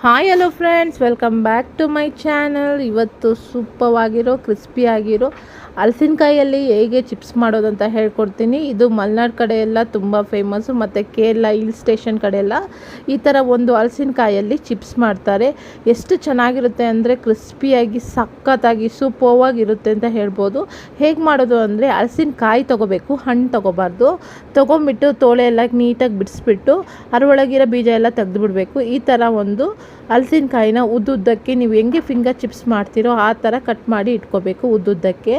Hi hello friends, welcome back to my channel. ಇವತ್ತು ಸೂಪವಾಗಿರೋ ಕ್ರಿಸ್ಪಿಯಾಗಿರೋ ಹಲಸಿನಕಾಯಲ್ಲಿ ಹೇಗೆ ಚಿಪ್ಸ್ ಮಾಡೋದಂತ ಹೇಳ್ಕೊಡ್ತೀನಿ. ಇದು ಮಲೆನಾಡು ಕಡೆ ಎಲ್ಲ ತುಂಬ ಫೇಮಸ್ಸು, ಮತ್ತು ಕೇರಳ ಹಿಲ್ ಸ್ಟೇಷನ್ ಕಡೆ ಎಲ್ಲ ಈ ಥರ ಒಂದು ಹಲಸಿನಕಾಯಲ್ಲಿ ಚಿಪ್ಸ್ ಮಾಡ್ತಾರೆ. ಎಷ್ಟು ಚೆನ್ನಾಗಿರುತ್ತೆ ಅಂದರೆ ಕ್ರಿಸ್ಪಿಯಾಗಿ ಸಖತ್ತಾಗಿ ಸೂಪರ್ವಾಗಿರುತ್ತೆ ಅಂತ ಹೇಳ್ಬೋದು. ಹೇಗೆ ಮಾಡೋದು ಅಂದರೆ ಹಲಸಿನಕಾಯಿ ತೊಗೋಬೇಕು, ಹಣ್ಣು ತೊಗೋಬಾರ್ದು. ತೊಗೊಂಬಿಟ್ಟು ತೋಳೆ ಎಲ್ಲ ನೀಟಾಗಿ ಬಿಡಿಸ್ಬಿಟ್ಟು ಅದರೊಳಗಿರೋ ಬೀಜ ಎಲ್ಲ ತೆಗೆದುಬಿಡಬೇಕು. ಈ ಥರ ಒಂದು ಹಲಸಿನಕಾಯಿನ ಉದ್ದುದ್ದಕ್ಕೆ ನೀವು ಹೆಂಗೆ ಫಿಂಗರ್ ಚಿಪ್ಸ್ ಮಾಡ್ತೀರೋ ಆ ಥರ ಕಟ್ ಮಾಡಿ ಇಟ್ಕೋಬೇಕು. ಉದ್ದುದ್ದಕ್ಕೆ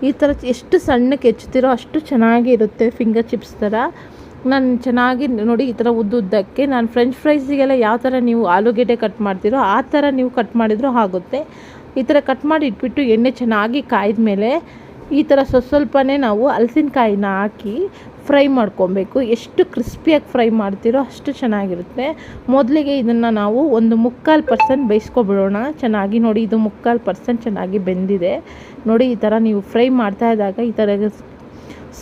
ಈ ಥರ ಎಷ್ಟು ಸಣ್ಣಕ್ಕೆ ಹೆಚ್ಚುತ್ತೀರೋ ಅಷ್ಟು ಚೆನ್ನಾಗಿರುತ್ತೆ ಫಿಂಗರ್ ಚಿಪ್ಸ್ ಥರ. ನಾನು ಚೆನ್ನಾಗಿ ನೋಡಿ ಈ ಥರ ಉದ್ದುದ್ದಕ್ಕೆ ನಾನು ಫ್ರೆಂಚ್ ಫ್ರೈಸಿಗೆಲ್ಲ ಯಾವ ಥರ ನೀವು ಆಲೂಗೆಡ್ಡೆ ಕಟ್ ಮಾಡ್ತೀರೋ ಆ ಥರ ನೀವು ಕಟ್ ಮಾಡಿದರೂ ಆಗುತ್ತೆ. ಈ ಥರ ಕಟ್ ಮಾಡಿ ಇಟ್ಬಿಟ್ಟು ಎಣ್ಣೆ ಚೆನ್ನಾಗಿ ಕಾಯ್ದ ಮೇಲೆ ಈ ಥರ ಸ್ವಲ್ಪನೇ ನಾವು ಹಲಸಿನಕಾಯಿನ ಹಾಕಿ ಫ್ರೈ ಮಾಡ್ಕೊಬೇಕು. ಎಷ್ಟು ಕ್ರಿಸ್ಪಿಯಾಗಿ ಫ್ರೈ ಮಾಡ್ತೀರೋ ಅಷ್ಟು ಚೆನ್ನಾಗಿರುತ್ತೆ. ಮೊದಲಿಗೆ ಇದನ್ನು ನಾವು ಒಂದು 3/4% ಬೇಯಿಸ್ಕೊಬಿಡೋಣ ಚೆನ್ನಾಗಿ. ನೋಡಿ ಇದು 3/4% ಚೆನ್ನಾಗಿ ಬೆಂದಿದೆ. ನೋಡಿ ಈ ಥರ ನೀವು ಫ್ರೈ ಮಾಡ್ತಾ ಇದ್ದಾಗ ಈ ಥರ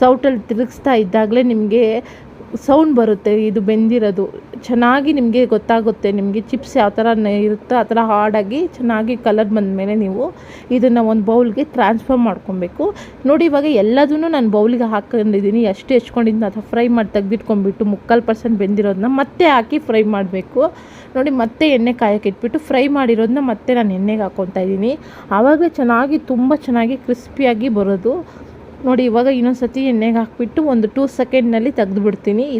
ಸೌಟಲ್ಲಿ ತಿರುಗಿಸ್ತಾ ಇದ್ದಾಗಲೇ ನಿಮಗೆ ಸೌಂಡ್ ಬರುತ್ತೆ. ಇದು ಬೆಂದಿರೋದು ಚೆನ್ನಾಗಿ ನಿಮಗೆ ಗೊತ್ತಾಗುತ್ತೆ. ನಿಮಗೆ ಚಿಪ್ಸ್ ಯಾವ ಥರ ಇರುತ್ತೋ ಆ ಥರ ಹಾರ್ಡಾಗಿ ಚೆನ್ನಾಗಿ ಕಲರ್ ಬಂದಮೇಲೆ ನೀವು ಇದನ್ನು ಒಂದು ಬೌಲ್ಗೆ ಟ್ರಾನ್ಸ್ಫರ್ ಮಾಡ್ಕೊಬೇಕು. ನೋಡಿ ಇವಾಗ ಎಲ್ಲದೂ ನಾನು ಬೌಲಿಗೆ ಹಾಕೊಂಡಿದ್ದೀನಿ. ಎಷ್ಟು ಹೆಚ್ಕೊಂಡಿದ್ದೀನಿ ಅಥವಾ ಫ್ರೈ ಮಾಡಿ ತೆಗೆದಿಟ್ಕೊಂಡ್ಬಿಟ್ಟು 3/4% ಬೆಂದಿರೋದನ್ನ ಮತ್ತೆ ಹಾಕಿ ಫ್ರೈ ಮಾಡಬೇಕು. ನೋಡಿ ಮತ್ತೆ ಎಣ್ಣೆ ಕಾಯಕ್ಕೆ ಇಟ್ಬಿಟ್ಟು ಫ್ರೈ ಮಾಡಿರೋದನ್ನ ಮತ್ತೆ ನಾನು ಎಣ್ಣೆಗೆ ಹಾಕ್ಕೊತಾ ಇದ್ದೀನಿ. ಆವಾಗ ಚೆನ್ನಾಗಿ ತುಂಬ ಚೆನ್ನಾಗಿ ಕ್ರಿಸ್ಪಿಯಾಗಿ ಬರೋದು. ನೋಡಿ ಇವಾಗ ಇನ್ನೊಂದು ಸತಿ ಎಣ್ಣೆಗೆ ಹಾಕಿಬಿಟ್ಟು ಒಂದು 2 ಸೆಕೆಂಡ್ನಲ್ಲಿ ತೆಗೆದುಬಿಡ್ತೀನಿ. ಈ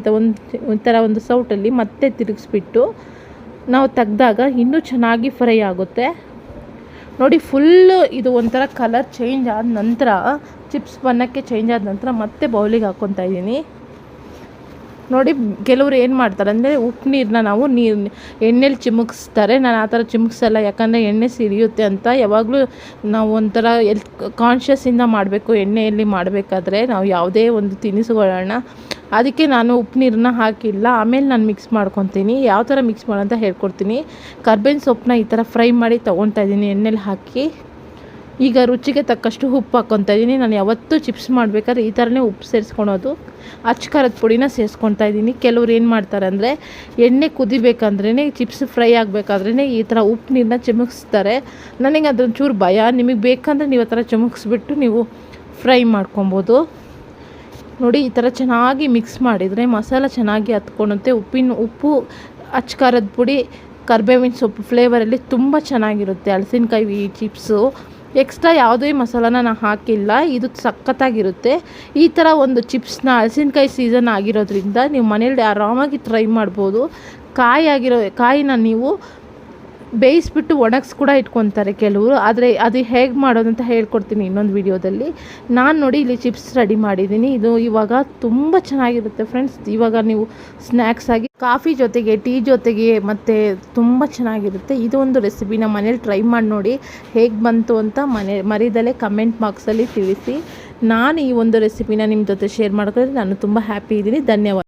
ಥರ ಒಂದು ಸೌಟಲ್ಲಿ ಮತ್ತೆ ತಿರುಗಿಸ್ಬಿಟ್ಟು ನಾವು ತೆಗ್ದಾಗ ಇನ್ನೂ ಚೆನ್ನಾಗಿ ಫ್ರೈ ಆಗುತ್ತೆ. ನೋಡಿ ಫುಲ್ಲು ಇದು ಒಂಥರ ಕಲರ್ ಚೇಂಜ್ ಆದ ನಂತರ ಚಿಪ್ಸ್ ಬಣ್ಣಕ್ಕೆ ಚೇಂಜ್ ಆದ ನಂತರ ಮತ್ತೆ ಬೌಲಿಗೆ ಹಾಕ್ಕೊತಾ ಇದ್ದೀನಿ. ನೋಡಿ ಕೆಲವರು ಏನು ಮಾಡ್ತಾರೆ ಅಂದರೆ ಉಪ್ಪು ನೀರನ್ನ ನಾವು ಎಣ್ಣೆಲಿ ಚಿಮುಕಿಸ್ತಾರೆ. ನಾನು ಆ ಥರ ಚಿಮುಕ್ಸಲ್ಲ, ಯಾಕಂದರೆ ಎಣ್ಣೆ ಸಿಡಿಯುತ್ತೆ ಅಂತ. ಯಾವಾಗಲೂ ನಾವು ಒಂಥರ ಕಾನ್ಷಿಯಸ್ಸಿಂದ ಮಾಡಬೇಕು. ಎಣ್ಣೆಯಲ್ಲಿ ಮಾಡಬೇಕಾದ್ರೆ ನಾವು ಯಾವುದೇ ಒಂದು ತಿನಿಸುಗಳನ್ನ, ಅದಕ್ಕೆ ನಾನು ಉಪ್ಪು ನೀರನ್ನ ಹಾಕಿಲ್ಲ. ಆಮೇಲೆ ನಾನು ಮಿಕ್ಸ್ ಮಾಡ್ಕೊತೀನಿ. ಯಾವ ಥರ ಮಿಕ್ಸ್ ಮಾಡೋಂತ ಹೇಳ್ಕೊಡ್ತೀನಿ. ಕರ್ಬೇವಿನ ಸೊಪ್ಪನ್ನ ಈ ಥರ ಫ್ರೈ ಮಾಡಿ ತೊಗೊತಾ ಇದ್ದೀನಿ ಎಣ್ಣೆಲಿ ಹಾಕಿ. ಈಗ ರುಚಿಗೆ ತಕ್ಕಷ್ಟು ಉಪ್ಪು ಹಾಕ್ಕೊತಾ ಇದ್ದೀನಿ. ನಾನು ಯಾವತ್ತೂ ಚಿಪ್ಸ್ ಮಾಡಬೇಕಾದ್ರೆ ಈ ಥರನೇ ಉಪ್ಪು ಸೇರಿಸ್ಕೊಳೋದು. ಖಾರದ ಪುಡಿನ ಸೇರಿಸ್ಕೊತಾ ಇದ್ದೀನಿ. ಕೆಲವ್ರು ಏನು ಮಾಡ್ತಾರೆ ಅಂದರೆ ಎಣ್ಣೆ ಕುದಿಬೇಕಂದ್ರೇ, ಚಿಪ್ಸ್ ಫ್ರೈ ಆಗಬೇಕಾದ್ರೇ ಈ ಥರ ಉಪ್ಪು ನೀರನ್ನ ಚಿಮುಕಿಸ್ತಾರೆ. ನನಗೆ ಅದೊಂಚೂರು ಭಯ. ನಿಮಗೆ ಬೇಕಂದರೆ ನೀವು ಆ ಥರ ಚಿಮುಕಿಸ್ಬಿಟ್ಟು ನೀವು ಫ್ರೈ ಮಾಡ್ಕೊಬೋದು. ನೋಡಿ ಈ ಥರ ಚೆನ್ನಾಗಿ ಮಿಕ್ಸ್ ಮಾಡಿದರೆ ಮಸಾಲ ಚೆನ್ನಾಗಿ ಹತ್ಕೊಳುತ್ತೆ. ಉಪ್ಪು, ಖಾರದ ಪುಡಿ, ಕರ್ಬೇವಿನ ಸೊಪ್ಪು ಫ್ಲೇವರಲ್ಲಿ ತುಂಬ ಚೆನ್ನಾಗಿರುತ್ತೆ ಹಲಸಿನಕಾಯಿ ಚಿಪ್ಸು. ಎಕ್ಸ್ಟ್ರಾ ಯಾವುದೇ ಮಸಾಲಾನ ನಾನು ಹಾಕಿಲ್ಲ. ಇದು ಸಖತ್ತಾಗಿರುತ್ತೆ. ಈ ಥರ ಒಂದು ಚಿಪ್ಸ್ನ ಹಲಸಿನಕಾಯಿ ಸೀಸನ್ ಆಗಿರೋದ್ರಿಂದ ನೀವು ಮನೇಲಿ ಆರಾಮಾಗಿ ಟ್ರೈ ಮಾಡ್ಬೋದು. ಕಾಯಿನ ನೀವು ಬೇಯಿಸ್ಬಿಟ್ಟು ಒಣಗಿಸಿ ಕೂಡ ಇಟ್ಕೊತಾರೆ ಕೆಲವರು. ಆದರೆ ಅದು ಹೇಗೆ ಮಾಡೋದಂತ ಹೇಳ್ಕೊಡ್ತೀನಿ ಇನ್ನೊಂದು ವಿಡಿಯೋದಲ್ಲಿ. ನಾನು ನೋಡಿ ಇಲ್ಲಿ ಚಿಪ್ಸ್ ರೆಡಿ ಮಾಡಿದ್ದೀನಿ. ಇದು ಇವಾಗ ತುಂಬ ಚೆನ್ನಾಗಿರುತ್ತೆ ಫ್ರೆಂಡ್ಸ್. ಇವಾಗ ನೀವು ಸ್ನ್ಯಾಕ್ಸ್ ಆಗಿ ಕಾಫಿ ಜೊತೆಗೆ, ಟೀ ಜೊತೆಗೆ ಮತ್ತು ತುಂಬ ಚೆನ್ನಾಗಿರುತ್ತೆ. ಇದು ಒಂದು ರೆಸಿಪಿನ ಮನೇಲಿ ಟ್ರೈ ಮಾಡಿ ನೋಡಿ. ಹೇಗೆ ಬಂತು ಅಂತ ಮರಿದಲ್ಲೇ ಕಮೆಂಟ್ ಬಾಕ್ಸಲ್ಲಿ ತಿಳಿಸಿ. ನಾನು ಈ ಒಂದು ರೆಸಿಪಿನ ನಿಮ್ಮ ಜೊತೆ ಶೇರ್ ಮಾಡ್ಕೊಂಡ್ರೆ ನಾನು ತುಂಬ ಹ್ಯಾಪಿ ಇದ್ದೀನಿ. ಧನ್ಯವಾದ.